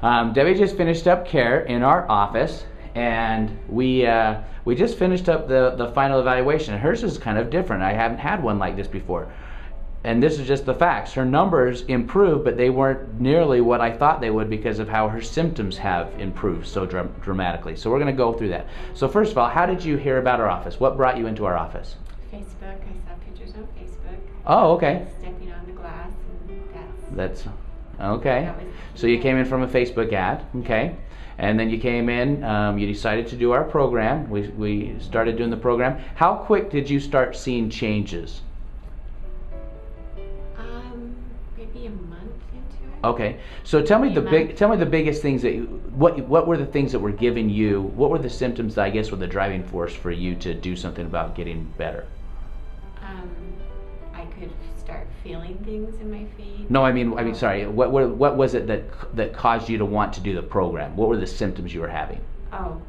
Debbie just finished up care in our office, and we just finished up the final evaluation. Hers is kind of different. I haven't had one like this before. And this is just the facts. Her numbers improved, but they weren't nearly what I thought they would because of how her symptoms have improved so dramatically. So we're going to go through that. So first of all, how did you hear about our office? What brought you into our office? Facebook. I saw pictures on Facebook. Oh, okay. Stepping on the glass, and that's okay. That was So you came in from a Facebook ad, okay? And then you came in, you decided to do our program. We started doing the program. How quick did you start seeing changes? maybe a month into it. Okay, so tell me Maybe tell me the biggest things that what were the things that were giving you, what were the symptoms that I guess were the driving force for you to do something about getting better? I could start feeling things in my feet. No, I mean sorry. What was it that caused you to want to do the program? What were the symptoms you were having? Oh,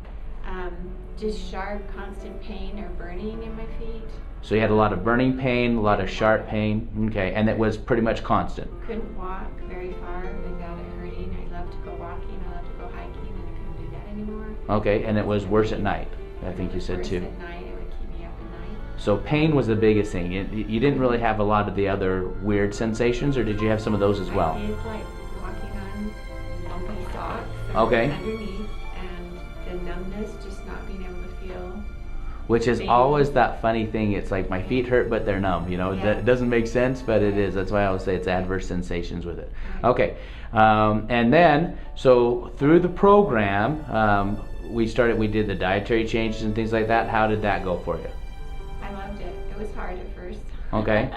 just sharp, constant pain or burning in my feet. So you had a lot of burning pain, a lot of sharp pain, okay, and it was pretty much constant. Couldn't walk very far without it hurting. I love to go walking, I love to go hiking, and I couldn't do that anymore. Okay, and it was worse at night, I think you said Worse too. at night, it would keep me up at night. So pain was the biggest thing. You didn't really have a lot of the other weird sensations, or did you have some of those as well? I did like walking on bumpy socks Okay. underneath, and the numbness, just not being able to feel. Which is Pain. always that funny thing. It's like my feet hurt, but they're numb. You know, Yeah. it doesn't make sense, but it is. That's why I always say it's adverse sensations with it. Okay, and then so through the program, we did the dietary changes and things like that. How did that go for you? I loved it. It was hard at first. Okay.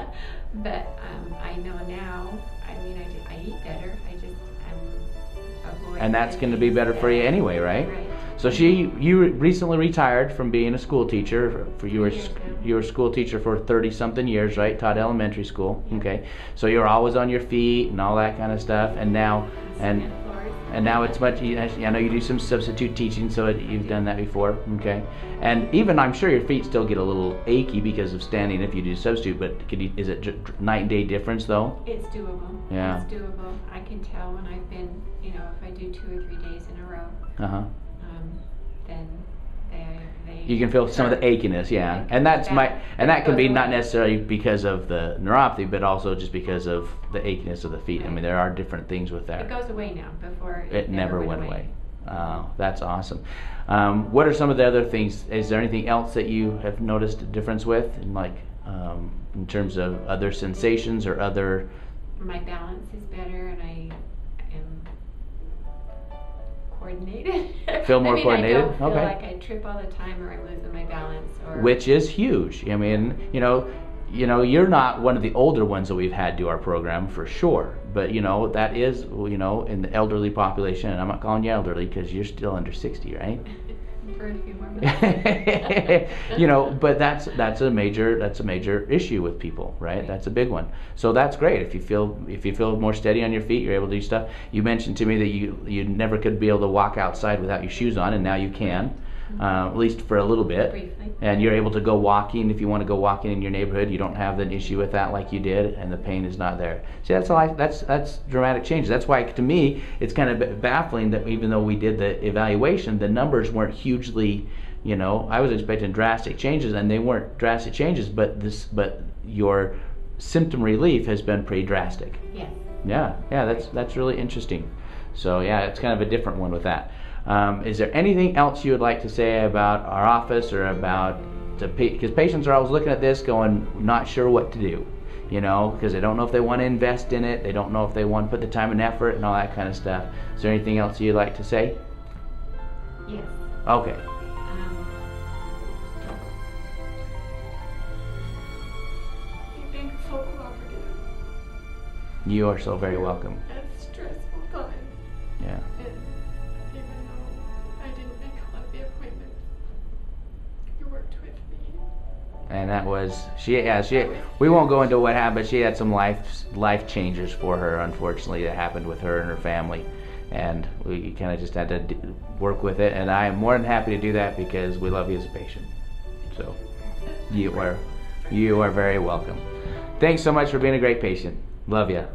But I know now. I mean, I eat better. I'm avoiding. And that's going to be better for you anyway, right? Right. So you recently retired from being a school teacher. You were Years now. you were a school teacher for 30-something years, right? Taught elementary school. Yeah. Okay. So you're always on your feet and all that kind of stuff. And now Cement floors. and now it's much. I know you do some substitute teaching, so you've done that before. Okay. And even I'm sure your feet still get a little achy because of standing if you do substitute. But is it night and day difference though? It's doable. Yeah. It's doable. I can tell when I've been, if I do 2 or 3 days in a row, Uh huh. then they. You can feel some of the achiness, yeah, and that can be not necessarily because of the neuropathy, but also just because of the achiness of the feet. I mean, there are different things with that. It goes away now. Before It never went away. That's awesome. What are some of the other things? Is there anything else that you have noticed a difference with, in terms of other sensations or other? My balance is better, and I am coordinated. Feel more coordinated? I don't feel Okay. like I trip all the time, or I'm losing my balance, or. Which is huge. I mean, you're not one of the older ones that we've had do our program for sure, but that is, in the elderly population, and I'm not calling you elderly because you're still under 60, right? For a few more minutes. But that's a major issue with people, right? Right. That's a big one. So that's great. If you feel more steady on your feet, you're able to do stuff. You mentioned to me that you never could be able to walk outside without your shoes on, and now you can, at least for a little bit. Briefly. And you're able to go walking if you want to go walking in your neighborhood. You don't have an issue with that like you did, and the pain is not there. See, that's dramatic changes. That's why, to me, it's kind of baffling that even though we did the evaluation, the numbers weren't hugely. I was expecting drastic changes, and they weren't drastic changes. But your symptom relief has been pretty drastic. Yes. Yeah, that's really interesting. So yeah, it's kind of a different one with that. Is there anything else you would like to say about our office or about because patients are always looking at this going not sure what to do, because they don't know if they want to invest in it, they don't know if they want to put the time and effort and all that kind of stuff. Is there anything else you'd like to say? Yes. Okay. You've been so cooperative. You are so very welcome. At a stressful time. Yeah. And even though I didn't make all of the appointments, you worked with me. And that was we won't go into what happened, but she had some life changes for her, unfortunately, that happened with her and her family, and we kind of just had to work with it, and I am more than happy to do that because we love you as a patient. So you are very welcome. Thanks so much for being a great patient. Love you.